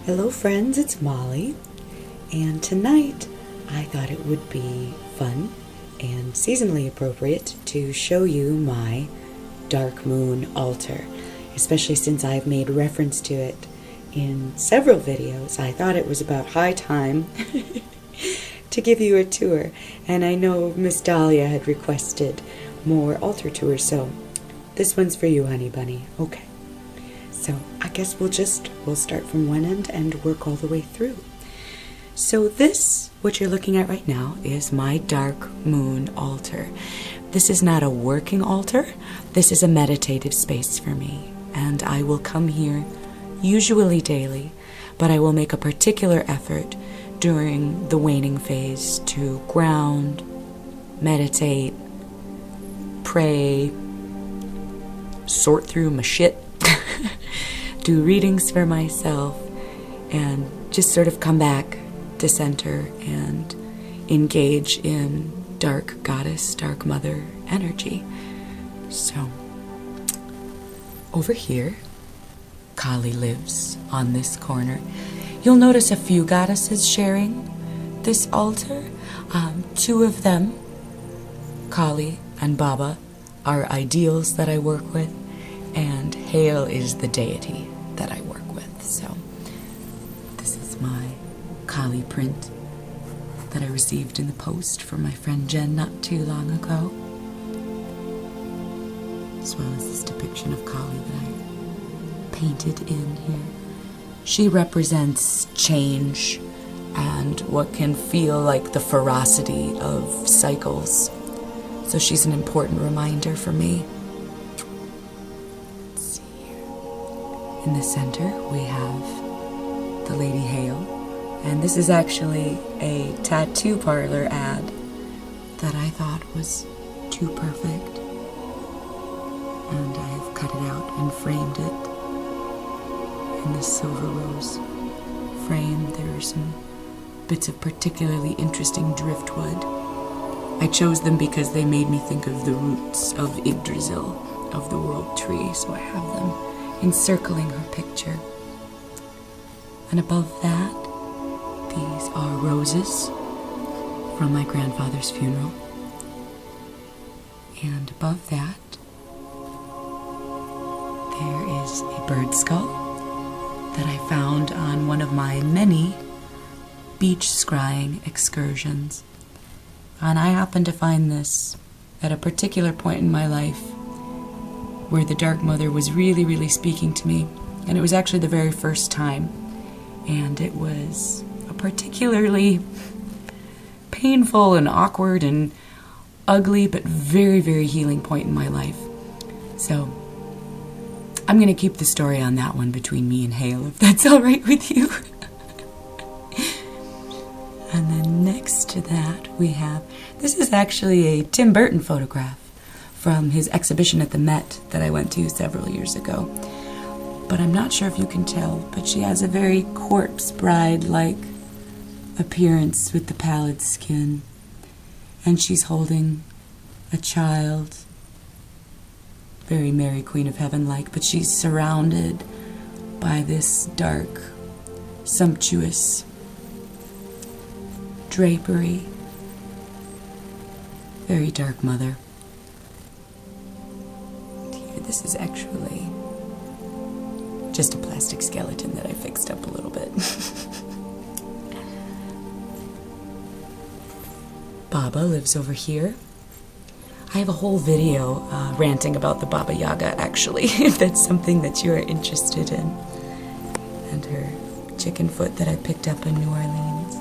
Hello friends, it's Molly, and tonight I thought it would be fun and seasonally appropriate to show you my dark moon altar, especially since I've made reference to it in several videos. I thought it was about high time to give you a tour, and I know Miss Dahlia had requested more altar tours, so this one's for you, honey bunny. Okay. So I guess we'll start from one end and work all the way through. So this, what you're looking at right now, is my dark moon altar. This is not a working altar. This is a meditative space for me. And I will come here usually daily, but I will make a particular effort during the waning phase to ground, meditate, pray, sort through my shit, do readings for myself, and just sort of come back to center and engage in dark goddess, dark mother energy. So, over here, Kali lives on this corner. You'll notice a few goddesses sharing this altar. Two of them, Kali and Baba, are ideals that I work with, and Hail is the deity that I work with. So this is my Kali print that I received in the post from my friend Jen not too long ago, as well as this depiction of Kali that I painted in here. She represents change and what can feel like the ferocity of cycles. So she's an important reminder for me. In the center, we have the Lady Hail, and this is actually a tattoo parlor ad that I thought was too perfect, and I have cut it out and framed it in this silver rose frame. There are some bits of particularly interesting driftwood. I chose them because they made me think of the roots of Yggdrasil, of the world tree, so I have them encircling her picture. And above that, these are roses from my grandfather's funeral. And above that, there is a bird skull that I found on one of my many beach scrying excursions. And I happened to find this at a particular point in my life where the Dark Mother was really, really speaking to me. And it was actually the very first time. And it was a particularly painful and awkward and ugly, but very, very healing point in my life. So I'm going to keep the story on that one between me and Hale, if that's all right with you. And then next to that we have, this is actually a Tim Burton photograph from his exhibition at the Met that I went to several years ago. But I'm not sure if you can tell, but she has a very corpse bride-like appearance with the pallid skin. And she's holding a child, very Mary Queen of Heaven-like, but she's surrounded by this dark, sumptuous drapery. Very Dark Mother. This is actually just a plastic skeleton that I fixed up a little bit. Baba lives over here. I have a whole video ranting about the Baba Yaga, actually, if that's something that you're interested in. And her chicken foot that I picked up in New Orleans.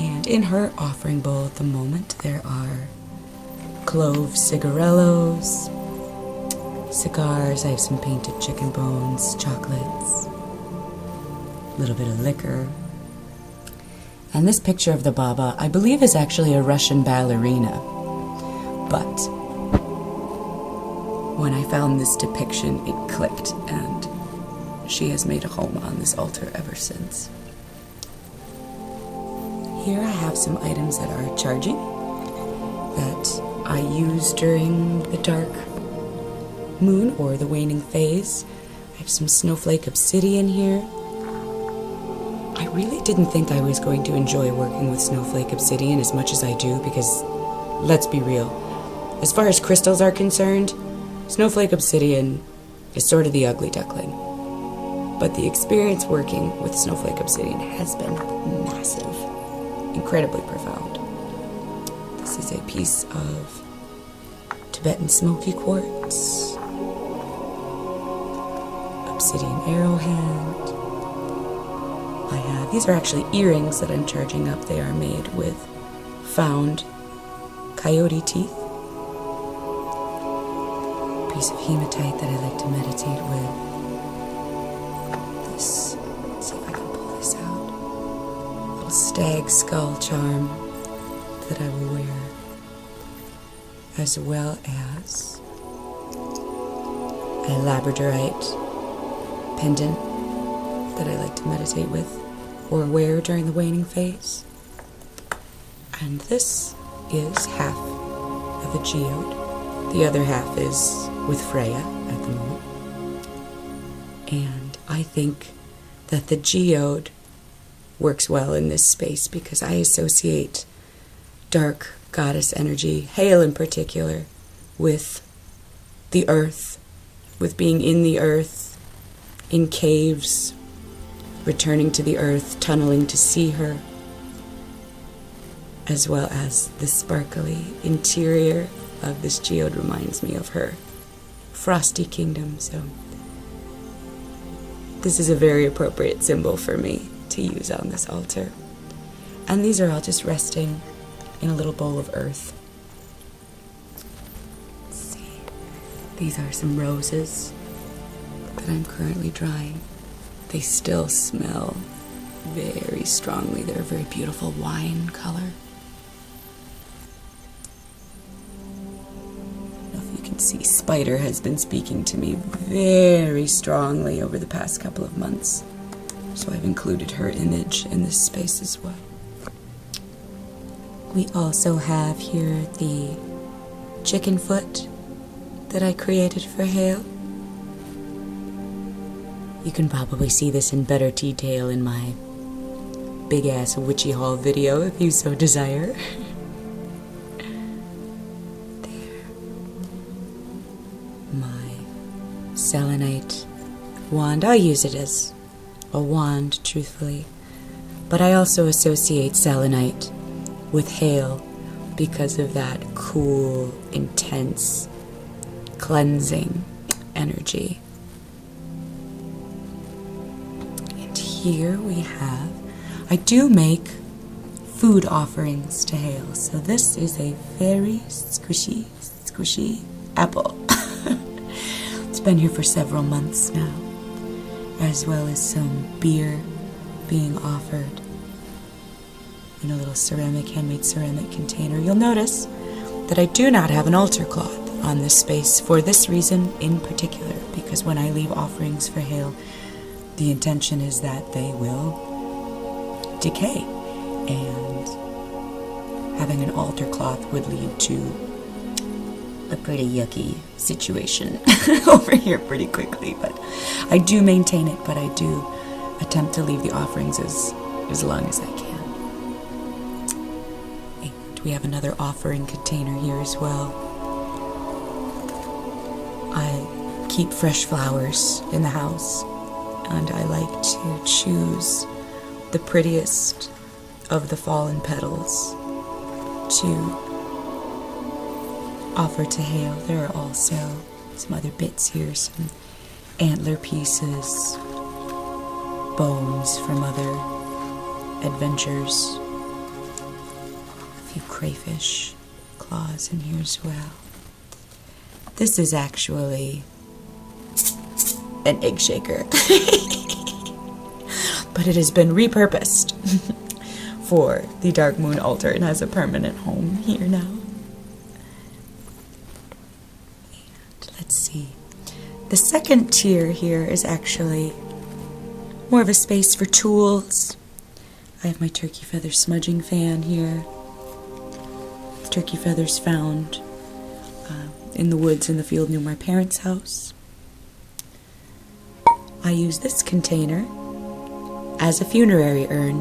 And in her offering bowl at the moment, there are clove cigarellos, cigars, I have some painted chicken bones, chocolates, a little bit of liquor. And this picture of the Baba, I believe, is actually a Russian ballerina. But when I found this depiction, it clicked, and she has made a home on this altar ever since. Here I have some items that are charging, that I use during the dark moon or the waning phase. I have some snowflake obsidian here. I really didn't think I was going to enjoy working with snowflake obsidian as much as I do because, let's be real, as far as crystals are concerned, snowflake obsidian is sort of the ugly duckling. But the experience working with snowflake obsidian has been massive, incredibly profound. This is a piece of Tibetan smoky quartz, obsidian arrowhead. These are actually earrings that I'm charging up. They are made with found coyote teeth. A piece of hematite that I like to meditate with. This, let's see if I can pull this out. A little stag skull charm that I will wear, as well as a labradorite pendant that I like to meditate with or wear during the waning phase. And this is half of a geode. The other half is with Freya at the moment. And I think that the geode works well in this space because I associate dark goddess energy, Hail in particular, with the earth, with being in the earth, in caves, returning to the earth, tunneling to see her, as well as the sparkly interior of this geode reminds me of her frosty kingdom. So this is a very appropriate symbol for me to use on this altar. And these are all just resting in a little bowl of earth. Let's see. These are some roses that I'm currently drying. They still smell very strongly. They're a very beautiful wine color. I don't know if you can see, Spider has been speaking to me very strongly over the past couple of months. So I've included her image in this space as well. We also have here the chicken foot that I created for Hale. You can probably see this in better detail in my big-ass witchy haul video if you so desire. There. My selenite wand. I use it as a wand, truthfully. But I also associate selenite with Hale because of that cool, intense, cleansing energy. Here we have, I do make food offerings to Hale. So this is a very squishy apple. It's been here for several months now, as well as some beer being offered in a little handmade ceramic container. You'll notice that I do not have an altar cloth on this space for this reason in particular, because when I leave offerings for Hale, the intention is that they will decay, and having an altar cloth would lead to a pretty yucky situation over here pretty quickly. But I do maintain it, but I do attempt to leave the offerings as long as I can. And we have another offering container here as well. I keep fresh flowers in the house, and I like to choose the prettiest of the fallen petals to offer to Hale. There are also some other bits here, some antler pieces, bones from other adventures, a few crayfish claws in here as well. This is actually an egg shaker. But it has been repurposed for the Dark Moon altar and has a permanent home here now. And let's see. The second tier here is actually more of a space for tools. I have my turkey feather smudging fan here. Turkey feathers found in the woods in the field near my parents' house. I use this container as a funerary urn.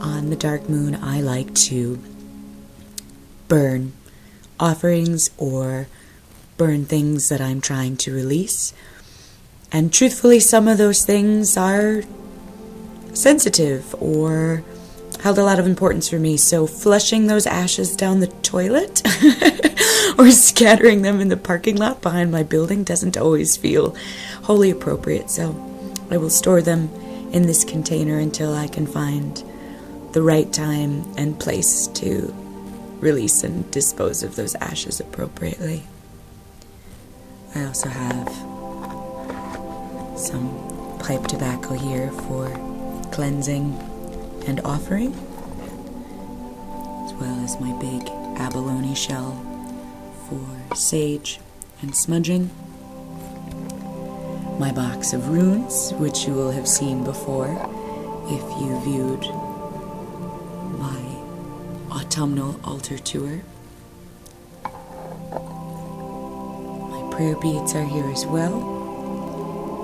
On the dark moon, I like to burn offerings or burn things that I'm trying to release. And truthfully, some of those things are sensitive or held a lot of importance for me. So flushing those ashes down the toilet or scattering them in the parking lot behind my building doesn't always feel wholly appropriate. So I will store them in this container until I can find the right time and place to release and dispose of those ashes appropriately. I also have some pipe tobacco here for cleansing and offering, as well as my big abalone shell for sage and smudging, my box of runes, which you will have seen before if you viewed my autumnal altar tour. My prayer beads are here as well,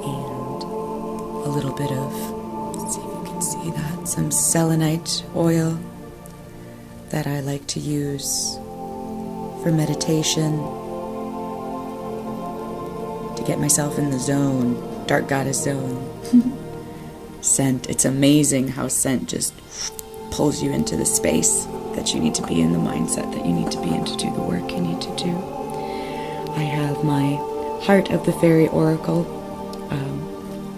and a little bit of, let's see if you can see that, some selenite oil that I like to use for meditation, to get myself in the zone, dark goddess zone. Scent, it's amazing how scent just pulls you into the space that you need to be in, the mindset that you need to be in to do the work you need to do. I have my Heart of the Fairy Oracle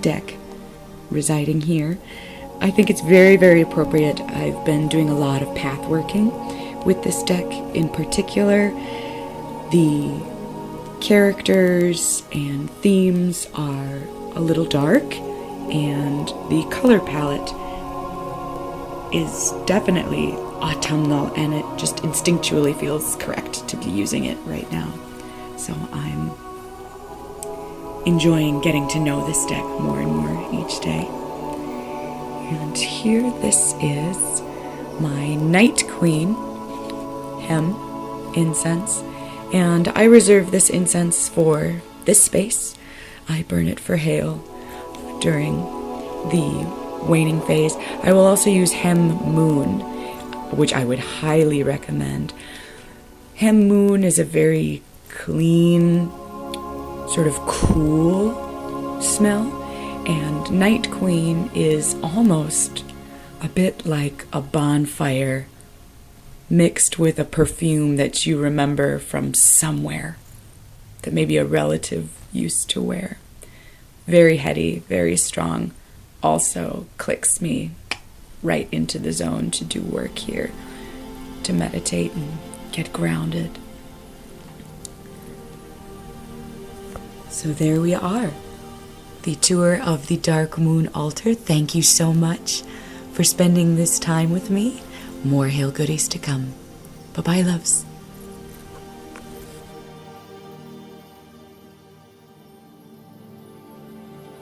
deck residing here. I think it's very, very appropriate. I've been doing a lot of path working with this deck in particular. The characters and themes are a little dark, and the color palette is definitely autumnal, and it just instinctually feels correct to be using it right now. So I'm enjoying getting to know this deck more and more each day. And here, this is my Night Queen hem incense, and I reserve this incense for this space. I burn it for Hail during the waning phase. I will also use Hem Moon, which I would highly recommend. Hem Moon is a very clean, sort of cool smell, and Night Queen is almost a bit like a bonfire mixed with a perfume that you remember from somewhere that maybe a relative used to wear. Very heady, very strong. Also clicks me right into the zone to do work here, to meditate and get grounded. So there we are, the tour of the Dark Moon Altar. Thank you so much for spending this time with me. More Hail Goodies to come. Bye-bye, loves.